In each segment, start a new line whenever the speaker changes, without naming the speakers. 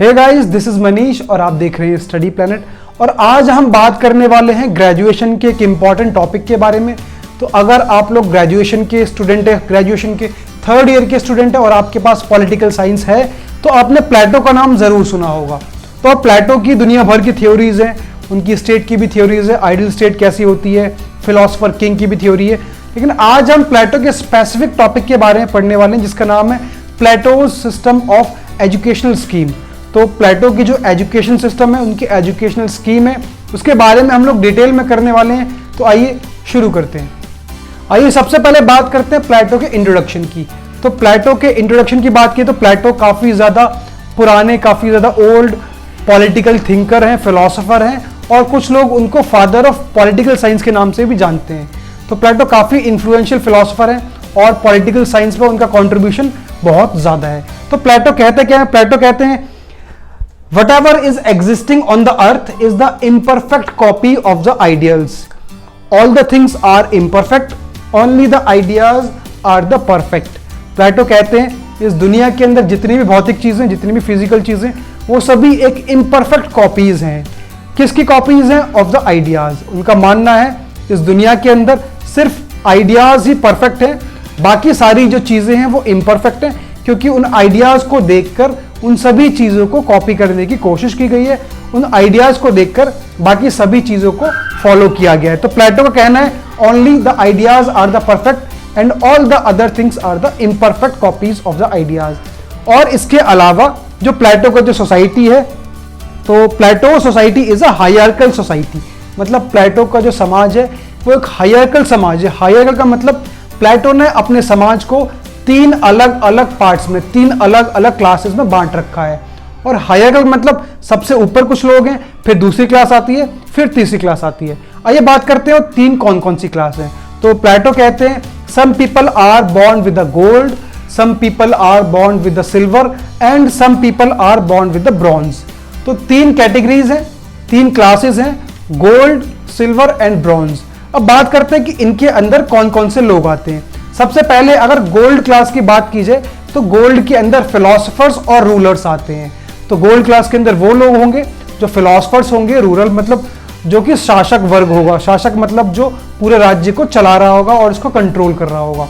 Hey guys, this is Manish और आप देख रहे हैं स्टडी प्लैनेट। और आज हम बात करने वाले हैं ग्रेजुएशन के एक इंपॉर्टेंट टॉपिक के बारे में। तो अगर आप लोग ग्रेजुएशन के स्टूडेंट है, ग्रेजुएशन के थर्ड ईयर के स्टूडेंट है और आपके पास पॉलिटिकल साइंस है तो आपने प्लेटो का नाम जरूर सुना होगा। तो अब प्लेटो की दुनिया भर की थ्योरीज हैं, उनकी स्टेट की भी थ्योरीज है, आइडियल स्टेट कैसी होती है, फिलोसोफर किंग की भी थ्योरी है। लेकिन आज हम प्लेटो के स्पेसिफिक टॉपिक के बारे में पढ़ने वाले हैं जिसका नाम है Plato's system of educational scheme. तो प्लेटो की जो एजुकेशन सिस्टम है, उनकी एजुकेशनल स्कीम है, उसके बारे में हम लोग डिटेल में करने वाले हैं। तो आइए शुरू करते हैं। आइए सबसे पहले बात करते हैं प्लेटो के इंट्रोडक्शन की। तो प्लेटो के इंट्रोडक्शन की बात की तो प्लेटो काफी ज्यादा पुराने, काफी ज्यादा ओल्ड पॉलिटिकल थिंकर हैं, फिलोसोफर हैं और कुछ लोग उनको फादर ऑफ पॉलिटिकल साइंस के नाम से भी जानते हैं। तो प्लेटो काफी इन्फ्लुएंशियल फिलोसोफर हैं और पॉलिटिकल साइंस पर उनका कॉन्ट्रीब्यूशन बहुत ज्यादा है। तो प्लेटो कहते क्या है? प्लेटो कहते हैं whatever is existing on the earth is the imperfect copy of the ideals. All the things are imperfect, only the ideas are the perfect. प्लेटो कहते हैं इस दुनिया के अंदर जितनी भी भौतिक चीजें, जितनी भी फिजिकल चीजें, वो सभी एक imperfect कॉपीज हैं। किसकी कॉपीज हैं? Of the ideas. उनका मानना है इस दुनिया के अंदर सिर्फ आइडियाज ही परफेक्ट है, बाकी सारी जो चीजें हैं वो इम्परफेक्ट हैं, क्योंकि उन आइडियाज को देखकर उन सभी चीजों को कॉपी करने की कोशिश की गई है, उन आइडियाज को देखकर बाकी सभी चीजों को फॉलो किया गया है। तो प्लेटो का कहना है only the ideas are the perfect and all the other things are the imperfect copies of the ideas. और इसके अलावा जो प्लेटो का जो सोसाइटी है, तो Plato society is a hierarchical society. मतलब प्लेटो का जो समाज है वो एक हायरार्कल समाज है। हायरार्कल का मतलब प्लेटो ने अपने समाज को तीन अलग अलग पार्ट्स में, तीन अलग अलग क्लासेस में बांट रखा है। और हायरार्कल मतलब सबसे ऊपर कुछ लोग हैं, फिर दूसरी क्लास आती है, फिर तीसरी क्लास आती है। आइए बात करते हैं तीन कौन कौन सी क्लास हैं। तो प्लेटो कहते हैं some people are born with the gold, some people are born with the silver and some people are born with the bronze. तो तीन कैटेगरीज हैं, तीन क्लासेस हैं, गोल्ड, सिल्वर एंड ब्रॉन्ज। अब बात करते हैं कि इनके अंदर कौन कौन से लोग आते हैं। सबसे पहले अगर गोल्ड क्लास की बात की जाए तो गोल्ड के अंदर फिलोसोफर्स और रूलर्स आते हैं। तो गोल्ड क्लास के अंदर वो लोग होंगे जो फिलोसोफर्स होंगे, रूरल मतलब जो कि शासक वर्ग होगा, शासक मतलब जो पूरे राज्य को चला रहा होगा और इसको कंट्रोल कर रहा होगा।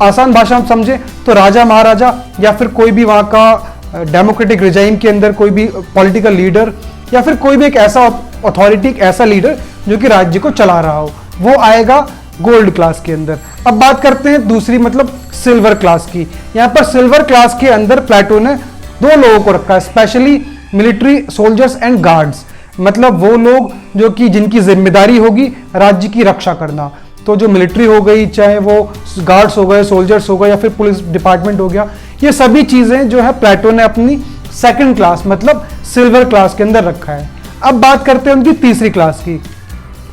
आसान भाषा में समझे तो राजा महाराजा या फिर कोई भी वहाँ का डेमोक्रेटिक रिजाइम के अंदर कोई भी पॉलिटिकल लीडर या फिर कोई भी एक ऐसा अथॉरिटी, एक ऐसा लीडर जो कि राज्य को चला रहा हो, वो आएगा गोल्ड क्लास के अंदर। अब बात करते हैं दूसरी मतलब सिल्वर क्लास की। यहाँ पर सिल्वर क्लास के अंदर प्लेटो ने दो लोगों को रखा है, specially military soldiers and guards. मतलब वो लोग जो कि जिनकी जिम्मेदारी होगी राज्य की रक्षा करना। तो जो मिलिट्री हो गई, चाहे वो गार्ड्स हो गए, सोल्जर्स हो गए या फिर पुलिस डिपार्टमेंट हो गया, ये सभी चीजें जो है प्लेटो ने अपनी सेकंड क्लास मतलब सिल्वर क्लास के अंदर रखा है। अब बात करते हैं उनकी तीसरी क्लास की।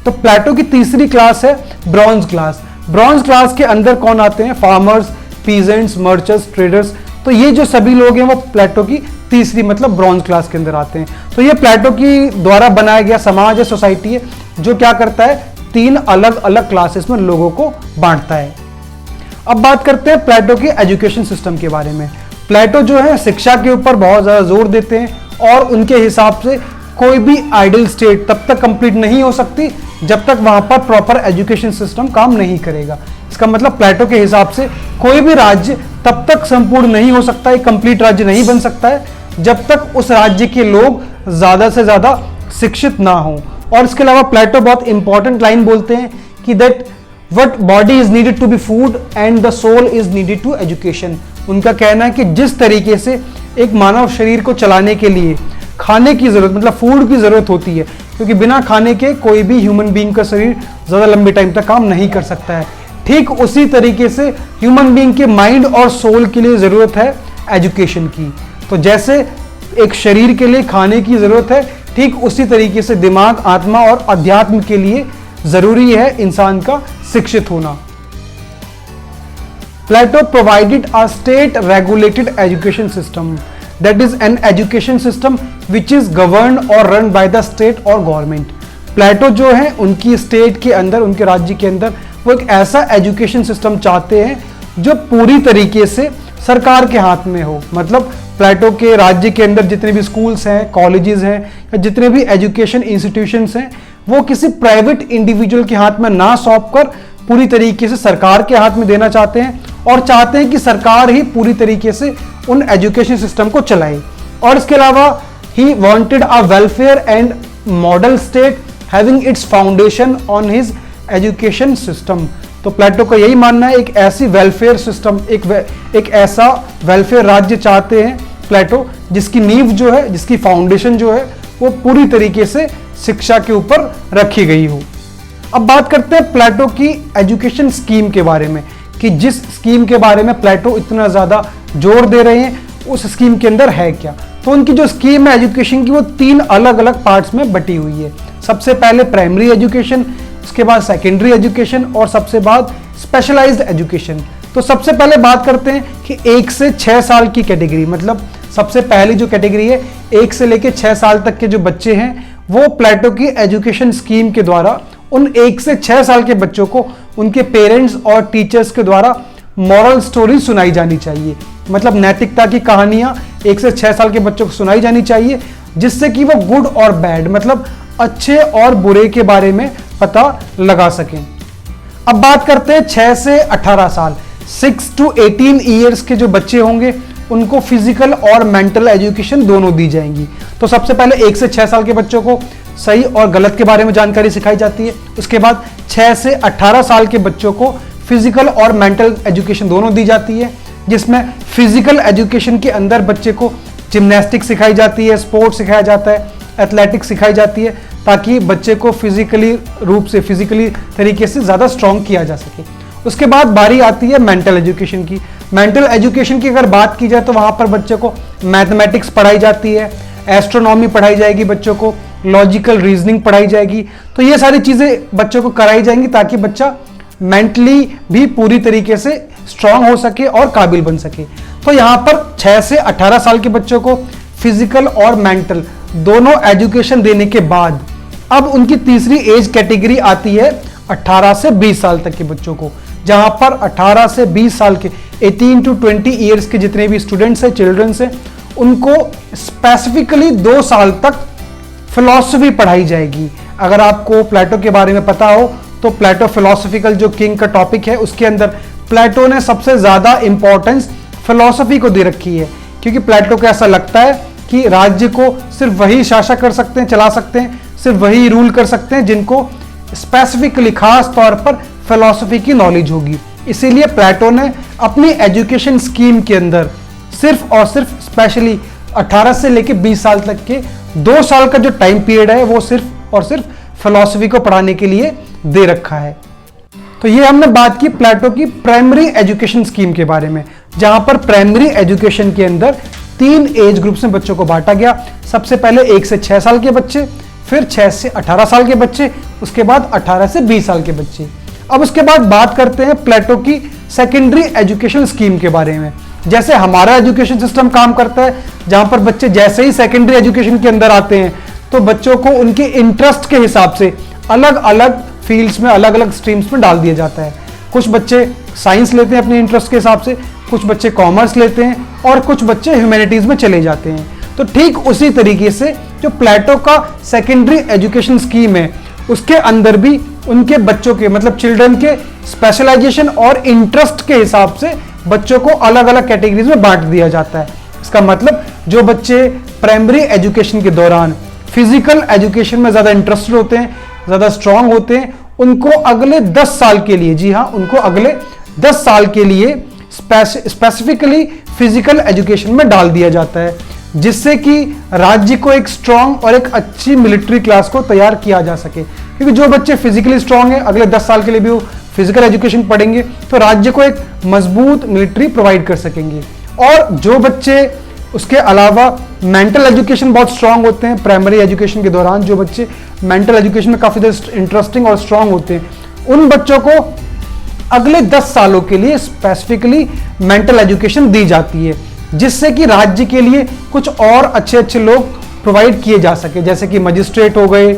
तो प्लेटो की तीसरी क्लास है ब्रॉन्ज क्लास। ब्रॉन्ज क्लास के अंदर कौन आते हैं? Farmers, peasants, merchants, traders. तो ये जो सभी लोग हैं वो प्लेटो की तीसरी मतलब ब्रॉन्ज क्लास के अंदर आते हैं। तो ये प्लेटो की द्वारा बनाया गया समाज है, सोसाइटी है, जो क्या करता है तीन अलग अलग क्लासेस में लोगों को बांटता है। अब बात करते हैं प्लेटो के एजुकेशन सिस्टम के बारे में। प्लेटो जो है शिक्षा के ऊपर बहुत ज्यादा जोर देते हैं और उनके हिसाब से कोई भी आइडियल स्टेट तब तक कंप्लीट नहीं हो सकती जब तक वहां पर प्रॉपर एजुकेशन सिस्टम काम नहीं करेगा। इसका मतलब प्लेटो के हिसाब से कोई भी राज्य तब तक संपूर्ण नहीं हो सकता, एक कंप्लीट राज्य नहीं बन सकता है जब तक उस राज्य के लोग ज्यादा से ज्यादा शिक्षित ना हो। और इसके अलावा प्लेटो बहुत इंपॉर्टेंट लाइन बोलते हैं कि that what body is needed to be food and the soul is needed to education. उनका कहना है कि जिस तरीके से एक मानव शरीर को चलाने के लिए खाने की जरूरत मतलब फूड की जरूरत होती है, क्योंकि बिना खाने के कोई भी ह्यूमन बीइंग का शरीर ज्यादा लंबे टाइम तक काम नहीं कर सकता है, ठीक उसी तरीके से ह्यूमन बीइंग के माइंड और सोल के लिए जरूरत है एजुकेशन की। तो जैसे एक शरीर के लिए खाने की जरूरत है, ठीक उसी तरीके से दिमाग, आत्मा और अध्यात्म के लिए जरूरी है इंसान का शिक्षित होना। Plato provided a state regulated education system, that is an education system which is governed or run by the state or government. प्लेटो जो है उनकी स्टेट के अंदर, उनके राज्य के अंदर वो एक ऐसा एजुकेशन सिस्टम चाहते हैं जो पूरी तरीके से सरकार के हाथ में हो, मतलब प्लेटो के राज्य के अंदर जितने भी स्कूल्स हैं, कॉलेजेस हैं या जितने भी एजुकेशन इंस्टीट्यूशंस हैं, वो किसी प्राइवेट इंडिविजुअल के हाथ में ना सौंप कर पूरी तरीके से सरकार के हाथ में देना चाहते हैं और चाहते हैं कि सरकार ही पूरी तरीके से उन एजुकेशन सिस्टम को चलाए। और इसके अलावा he wanted a welfare and model state having its foundation on his education system. तो प्लेटो का यही मानना है, एक ऐसी वेलफेयर सिस्टम, एक ऐसा वेलफेयर राज्य चाहते हैं प्लेटो जिसकी नींव जो है, जिसकी फाउंडेशन जो है वो पूरी तरीके से शिक्षा के ऊपर रखी गई हो। अब बात करते हैं प्लेटो की एजुकेशन स्कीम के बारे में कि जिस स्कीम के बारे में प्लेटो इतना ज्यादा जोर दे रहे हैं उस स्कीम के अंदर है क्या। तो उनकी जो स्कीम है एजुकेशन की वो 3 अलग अलग पार्ट्स में बटी हुई है। सबसे पहले प्राइमरी एजुकेशन, उसके बाद सेकेंडरी एजुकेशन और सबसे बाद स्पेशलाइज्ड एजुकेशन। तो सबसे पहले बात करते हैं कि 1 से 6 साल की कैटेगरी, मतलब सबसे पहली जो कैटेगरी है 1 से लेकर 6 साल तक के जो बच्चे हैं वो प्लेटो की एजुकेशन स्कीम के द्वारा उन 1 से 6 साल के बच्चों को उनके पेरेंट्स और टीचर्स के द्वारा मॉरल स्टोरी सुनाई जानी चाहिए। मतलब नैतिकता की कहानियां 1 से 6 साल के बच्चों को सुनाई जानी चाहिए, जिससे कि वो गुड और बैड, मतलब अच्छे और बुरे के बारे में पता लगा सकें। अब बात करते हैं 6 से 18 साल, 6 to 18 ईयर्स के जो बच्चे होंगे उनको फिजिकल और मेंटल एजुकेशन दोनों दी जाएंगी। तो सबसे पहले 1 से 6 साल के बच्चों को सही और गलत के बारे में जानकारी सिखाई जाती है। उसके बाद 6 से 18 साल के बच्चों को फिजिकल और मेंटल एजुकेशन दोनों दी जाती है, जिसमें फिजिकल एजुकेशन के अंदर बच्चे को जिम्नास्टिक्स सिखाई जाती है, स्पोर्ट्स सिखाया जाता है, एथलेटिक्स सिखाई जाती है, ताकि बच्चे को फिजिकली रूप से, फिजिकली तरीके से ज़्यादा स्ट्रॉन्ग किया जा सके। उसके बाद बारी आती है मेंटल एजुकेशन की। मेंटल एजुकेशन की अगर बात की जाए तो वहाँ पर बच्चे को मैथमेटिक्स पढ़ाई जाती है, एस्ट्रोनॉमी पढ़ाई जाएगी, बच्चों को लॉजिकल रीजनिंग पढ़ाई जाएगी। तो ये सारी चीज़ें बच्चों को कराई जाएंगी ताकि बच्चा मेंटली भी पूरी तरीके से स्ट्रांग हो सके और काबिल बन सके। तो यहाँ पर 6 से 18 साल के बच्चों को फिजिकल और मेंटल दोनों एजुकेशन देने के बाद अब उनकी तीसरी एज कैटेगरी आती है 18 से 20 साल तक के बच्चों को, जहां पर 18 से 20 साल के 18 to 20 ईयर्स के जितने भी स्टूडेंट्स हैं, चिल्ड्रंस हैं, उनको स्पेसिफिकली 2 साल तक फिलॉसफी पढ़ाई जाएगी। अगर आपको प्लेटो के बारे में पता हो तो प्लेटो फिलोसफिकल जो किंग का टॉपिक है उसके अंदर प्लेटो ने सबसे ज्यादा इंपॉर्टेंस फिलॉसफी को दे रखी है, क्योंकि प्लेटो को ऐसा लगता है कि राज्य को सिर्फ वही शासक कर सकते हैं, चला सकते हैं, सिर्फ वही रूल कर सकते हैं जिनको स्पेसिफिकली खास तौर पर फिलॉसफी की नॉलेज होगी। इसीलिए प्लेटो ने अपनी एजुकेशन स्कीम के अंदर सिर्फ और सिर्फ स्पेशली 18 से लेकर 20 साल तक के 2 साल का जो टाइम पीरियड है वो सिर्फ और सिर्फ फिलॉसफी को पढ़ाने के लिए दे रखा है। तो ये हमने बात की प्लेटो की प्राइमरी एजुकेशन स्कीम के बारे में, जहां पर प्राइमरी एजुकेशन के अंदर 3 एज ग्रुप्स में बच्चों को बांटा गया। सबसे पहले 1 से 6 साल के बच्चे, फिर 6 से 18 साल के बच्चे, उसके बाद 18 से 20 साल के बच्चे। अब उसके बाद बात करते हैं प्लेटो की सेकेंडरी एजुकेशन स्कीम के बारे में। जैसे हमारा एजुकेशन सिस्टम काम करता है, जहां पर बच्चे जैसे ही सेकेंडरी एजुकेशन के अंदर आते हैं तो बच्चों को उनके इंटरेस्ट के हिसाब से अलग अलग फील्ड्स में, अलग अलग स्ट्रीम्स में डाल दिया जाता है। कुछ बच्चे साइंस लेते हैं अपने इंटरेस्ट के हिसाब से, कुछ बच्चे कॉमर्स लेते हैं और कुछ बच्चे ह्यूमैनिटीज में चले जाते हैं। तो ठीक उसी तरीके से जो प्लेटो का सेकेंडरी एजुकेशन स्कीम है उसके अंदर भी उनके बच्चों के, मतलब चिल्ड्रन के स्पेशलाइजेशन और इंटरेस्ट के हिसाब से बच्चों को अलग अलग कैटेगरीज में बांट दिया जाता है। इसका मतलब जो बच्चे प्राइमरी एजुकेशन के दौरान फिजिकल एजुकेशन में ज्यादा इंटरेस्टेड होते हैं, ज्यादा स्ट्रांग होते हैं, उनको अगले 10 साल के लिए, जी हाँ, उनको अगले 10 साल के लिए स्पेसिफिकली फिजिकल एजुकेशन में डाल दिया जाता है, जिससे कि राज्य को एक स्ट्रांग और एक अच्छी मिलिट्री क्लास को तैयार किया जा सके। क्योंकि जो बच्चे फिजिकली स्ट्रांग है अगले 10 साल के लिए भी वो फिजिकल एजुकेशन पढ़ेंगे तो राज्य को एक मजबूत मिलिट्री प्रोवाइड कर सकेंगे। और जो बच्चे उसके अलावा मेंटल एजुकेशन बहुत स्ट्रांग होते हैं, प्राइमरी एजुकेशन के दौरान जो बच्चे मेंटल एजुकेशन में काफ़ी इंटरेस्टिंग और स्ट्रांग होते हैं, उन बच्चों को अगले 10 सालों के लिए स्पेसिफिकली मेंटल एजुकेशन दी जाती है, जिससे कि राज्य के लिए कुछ और अच्छे अच्छे लोग प्रोवाइड किए जा सके, जैसे कि मजिस्ट्रेट हो गए,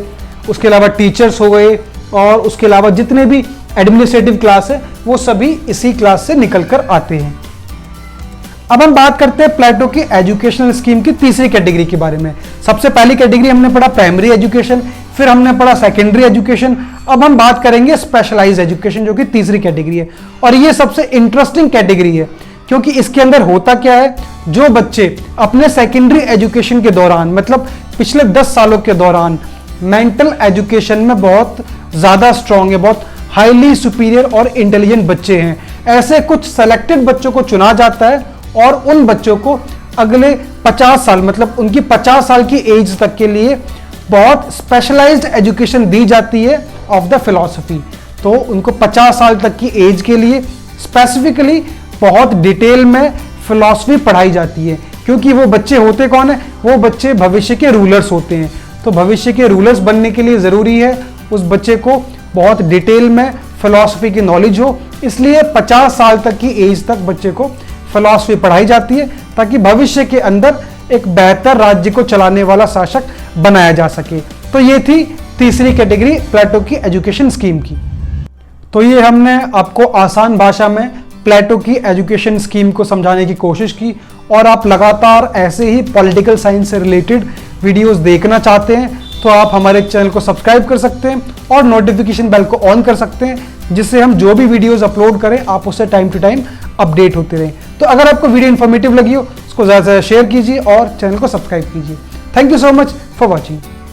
उसके अलावा टीचर्स हो गए, और उसके अलावा जितने भी एडमिनिस्ट्रेटिव क्लास है वो सभी इसी क्लास से निकल कर आते हैं। अब हम बात करते हैं प्लेटो की एजुकेशनल स्कीम की तीसरी कैटेगरी के बारे में। सबसे पहली कैटेगरी हमने पढ़ा प्राइमरी एजुकेशन, फिर हमने पढ़ा सेकेंडरी एजुकेशन, अब हम बात करेंगे स्पेशलाइज्ड एजुकेशन जो कि तीसरी कैटेगरी है। और ये सबसे इंटरेस्टिंग कैटेगरी है क्योंकि इसके अंदर होता क्या है, जो बच्चे अपने सेकेंडरी एजुकेशन के दौरान मतलब पिछले 10 सालों के दौरान मेंटल एजुकेशन में बहुत ज्यादा स्ट्रांग है, बहुत हाईली सुपीरियर और इंटेलिजेंट बच्चे हैं, ऐसे कुछ सेलेक्टेड बच्चों को चुना जाता है और उन बच्चों को अगले 50 साल मतलब उनकी 50 साल की एज तक के लिए बहुत स्पेशलाइज्ड एजुकेशन दी जाती है ऑफ द फिलॉसफी। तो उनको 50 साल तक की एज के लिए स्पेसिफिकली बहुत डिटेल में फिलॉसफी पढ़ाई जाती है, क्योंकि वो बच्चे होते कौन है, वो बच्चे भविष्य के रूलर्स होते हैं। तो भविष्य के रूलर्स बनने के लिए जरूरी है उस बच्चे को बहुत डिटेल में फिलॉसफी की नॉलेज हो, इसलिए 50 साल तक की एज तक बच्चे को फिलॉसफी पढ़ाई जाती है ताकि भविष्य के अंदर एक बेहतर राज्य को चलाने वाला शासक बनाया जा सके। तो ये थी तीसरी कैटेगरी प्लेटो की एजुकेशन स्कीम की। तो ये हमने आपको आसान भाषा में प्लेटो की एजुकेशन स्कीम को समझाने की कोशिश की, और आप लगातार ऐसे ही पॉलिटिकल साइंस से रिलेटेड वीडियोस देखना चाहते हैं तो आप हमारे चैनल को सब्सक्राइब कर सकते हैं और नोटिफिकेशन बेल को ऑन कर सकते हैं, जिससे हम जो भी वीडियोस अपलोड करें आप उससे टाइम टू टाइम अपडेट होते रहें। तो अगर आपको वीडियो इन्फॉर्मेटिव लगी हो उसको ज़्यादा से ज़्यादा शेयर कीजिए और चैनल को सब्सक्राइब कीजिए। Thank you so much for watching.